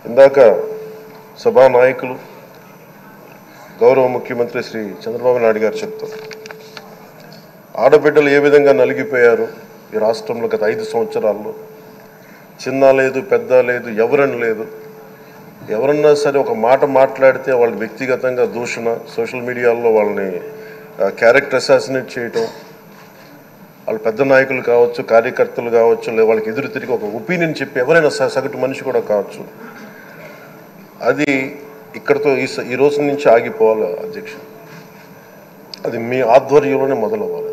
ఇందాక సభా నాయకులు గౌరవ ముఖ్యమంత్రి శ్రీ చంద్రబాబు నాయుడు గారు చెప్తారు, ఆడబిడ్డలు ఏ విధంగా నలిగిపోయారు ఈ రాష్ట్రంలో గత 5 సంవత్సరాల్లో. చిన్న లేదు, పెద్ద లేదు, ఎవరని లేదు. ఎవరన్నా సరే ఒక మాట మాట్లాడితే వాళ్ళు వ్యక్తిగతంగా దూషణ, సోషల్ మీడియాలో వాళ్ళని క్యారెక్టర్ అసాసినేట్ చేయటం, వాళ్ళు పెద్ద నాయకులు కావచ్చు, కార్యకర్తలు కావచ్చు, లేదా వాళ్ళకి ఎదురు తిరిగి ఒక ఒపీనియన్ చెప్పి ఎవరైనా సగటు మనిషి కూడా కావచ్చు, అది ఇక్కడతో ఈ రోజు నుంచి ఆగిపోవాలి అధ్యక్ష. అది మీ ఆధ్వర్యంలోనే మొదలవ్వాలి.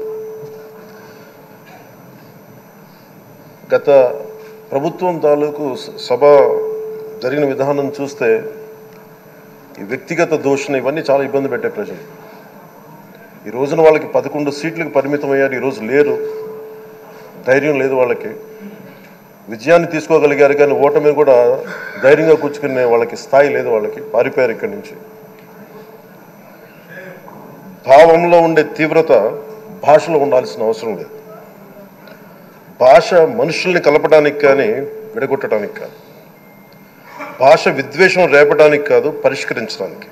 గత ప్రభుత్వం తాలూకు సభ జరిగిన విధానం చూస్తే ఈ వ్యక్తిగత దూషణ ఇవన్నీ చాలా ఇబ్బంది పెట్టే ప్రజలు. ఈ రోజున వాళ్ళకి 11 సీట్లకు పరిమితం అయ్యారు, ఈరోజు లేరు, ధైర్యం లేదు వాళ్ళకి. విజయాన్ని తీసుకోగలిగారు కానీ ఓటమిని కూడా ధైర్యంగా కూర్చుకునే వాళ్ళకి స్థాయి లేదు, వాళ్ళకి పారిపోయారు ఇక్కడి నుంచి. భావంలో ఉండే తీవ్రత భాషలో ఉండాల్సిన అవసరం లేదు. భాష మనుషుల్ని కలపడానికి కానీ విడగొట్టడానికి కాదు, భాష విద్వేషం రేపడానికి కాదు, పరిష్కరించడానికి.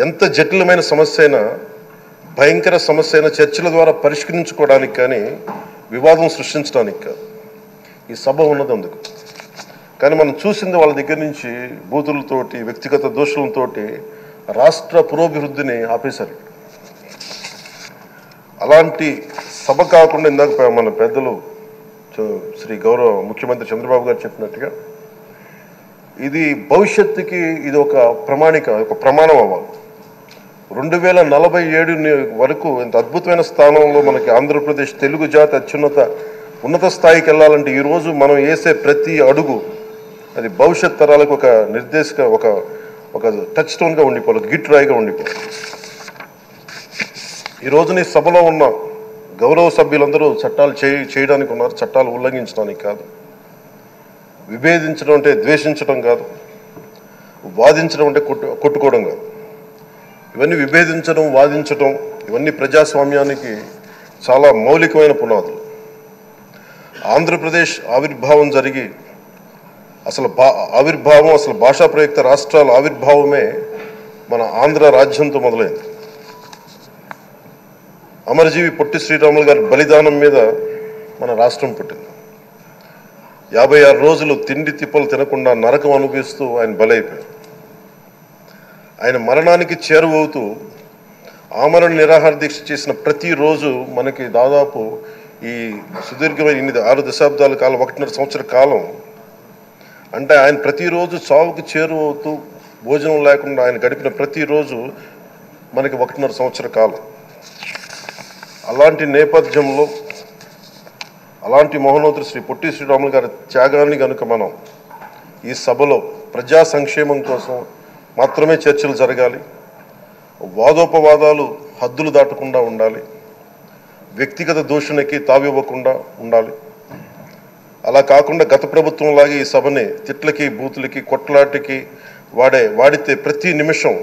ఎంత జటిలమైన సమస్య అయినా, భయంకర సమస్య అయినా చర్చల ద్వారా పరిష్కరించుకోవడానికి కానీ వివాదం సృష్టించడానికి కాదు. ఈ సభ ఉన్నది అందుకు. కానీ మనం చూసింది వాళ్ళ దగ్గర నుంచి బూతులతోటి, వ్యక్తిగత దోషులతోటి రాష్ట్ర పురోభివృద్ధిని ఆపేశారు. అలాంటి సభ కాకుండా ఇందాక మన పెద్దలు శ్రీ గౌరవ ముఖ్యమంత్రి చంద్రబాబు గారు చెప్పినట్టుగా ఇది భవిష్యత్తుకి ఇది ఒక ప్రమాణం అవ్వాలి. 2047 వరకు ఇంత అద్భుతమైన స్థానంలో మనకి ఆంధ్రప్రదేశ్ తెలుగు జాతి ఉన్నత స్థాయికి వెళ్ళాలంటే ఈరోజు మనం వేసే ప్రతి అడుగు అది భవిష్యత్ తరాలకు ఒక నిర్దేశక ఒక టచ్ స్టోన్గా ఉండిపోవాలి, ఒక గిట్ రాయిగా ఉండిపోవాలి. ఈ రోజున ఈ సభలో ఉన్న గౌరవ సభ్యులందరూ చట్టాలు చేయడానికి ఉన్నారు, చట్టాలు ఉల్లంఘించడానికి కాదు. విభేదించడం అంటే ద్వేషించడం కాదు, వాదించడం అంటే కొట్టుకోవడం కాదు. ఇవన్నీ విభేదించడం, వాదించడం ఇవన్నీ ప్రజాస్వామ్యానికి చాలా మౌలికమైన పునాదులు. ఆంధ్రప్రదేశ్ ఆవిర్భావం జరిగి అసలు భాషా ప్రయుక్త రాష్ట్రాల ఆవిర్భావమే మన ఆంధ్ర రాజ్యంతో మొదలైంది. అమరజీవి పొట్టి శ్రీరాములు గారి బలిదానం మీద మన రాష్ట్రం పుట్టింది. 56 రోజులు తిండి తిప్పలు తినకుండా నరకం అనుభవిస్తూ ఆయన బలైపోయారు. ఆయన మరణానికి చేరువవుతూ ఆమరణ నిరాహార దీక్ష చేసిన ప్రతిరోజు మనకి దాదాపు ఈ సుదీర్ఘమైన 6 దశాబ్దాల కాలం, 1.5 సంవత్సర కాలం అంటే ఆయన ప్రతిరోజు చావుకు చేరువవుతూ భోజనం లేకుండా ఆయన గడిపిన ప్రతిరోజు మనకి 1.5 సంవత్సర కాలం. అలాంటి నేపథ్యంలో అలాంటి మహోన్నతుడు శ్రీ పొట్టి శ్రీరాములు గారి త్యాగాన్ని కనుక మనం ఈ సభలో ప్రజా సంక్షేమం కోసం మాత్రమే చర్చలు జరగాలి, వాదోపవాదాలు హద్దులు దాటకుండా ఉండాలి, వ్యక్తిగత దూషణకి తావివ్వకుండా ఉండాలి. అలా కాకుండా గత ప్రభుత్వం లాగా ఈ సభని తిట్లకి, బూతులకి, కొట్లాటకి వాడితే ప్రతి నిమిషం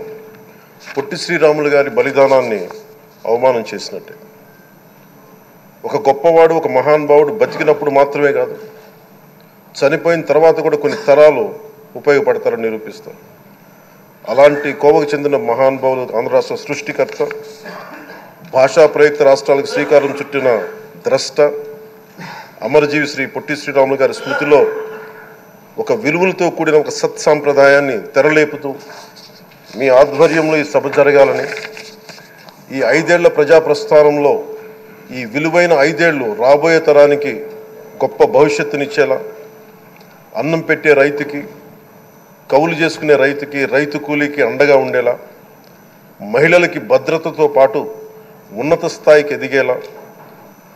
పొట్టి శ్రీరాములు గారి బలిదానాన్ని అవమానం చేసినట్టే. ఒక గొప్పవాడు, ఒక మహానుభావుడు బతికినప్పుడు మాత్రమే కాదు, చనిపోయిన తర్వాత కూడా కొన్ని తరాలు ఉపయోగపడతారని నిరూపిస్తారు. అలాంటి కోవకు చెందిన మహానుభావులు ఆంధ్ర రాష్ట్ర సృష్టికర్త, భాషా ప్రయుక్త రాష్ట్రాలకు శ్రీకారం చుట్టిన ద్రష్ట, అమరజీవి శ్రీ పొట్టి శ్రీరాములు గారి స్మృతిలో ఒక విలువలతో కూడిన ఒక సత్సాంప్రదాయాన్ని తెరలేపుతూ మీ ఆధ్వర్యంలో ఈ సభ జరగాలని, ఈ 5 ఏళ్ల ప్రజాప్రస్థానంలో ఈ విలువైన 5 ఏళ్ళు రాబోయే తరానికి గొప్ప భవిష్యత్తునిచ్చేలా, అన్నం పెట్టే రైతుకి, కౌలు చేసుకునే రైతుకి, రైతు కూలీకి అండగా ఉండేలా, మహిళలకి భద్రతతో పాటు ఉన్నత స్థాయికి ఎదిగేలా,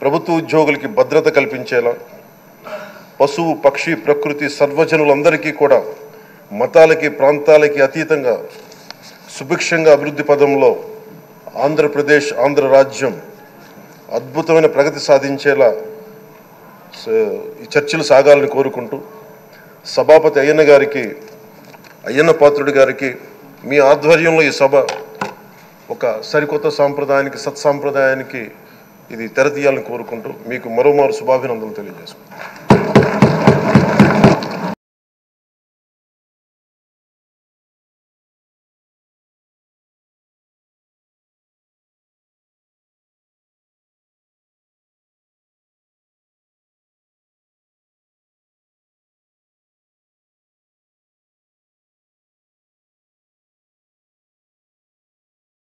ప్రభుత్వ ఉద్యోగులకి భద్రత కల్పించేలా, పశువు, పక్షి, ప్రకృతి సర్వజనులందరికీ కూడా మతాలకి, ప్రాంతాలకి అతీతంగా సుభిక్షంగా అభివృద్ధి పదంలో ఆంధ్రప్రదేశ్, ఆంధ్ర రాజ్యం అద్భుతమైన ప్రగతి సాధించేలా ఈ చర్చలు సాగాలని కోరుకుంటూ, సభాపతి అయ్యన్న పాత్రుడి గారికి మీ ఆధ్వర్యంలో ఈ సభ ఒక సరికొత్త సాంప్రదాయానికి, సత్సాంప్రదాయానికి ఇది తెరతీయాలని కోరుకుంటూ మీకు మరోమారు శుభాభినందనలు తెలియజేసుకుంటాను.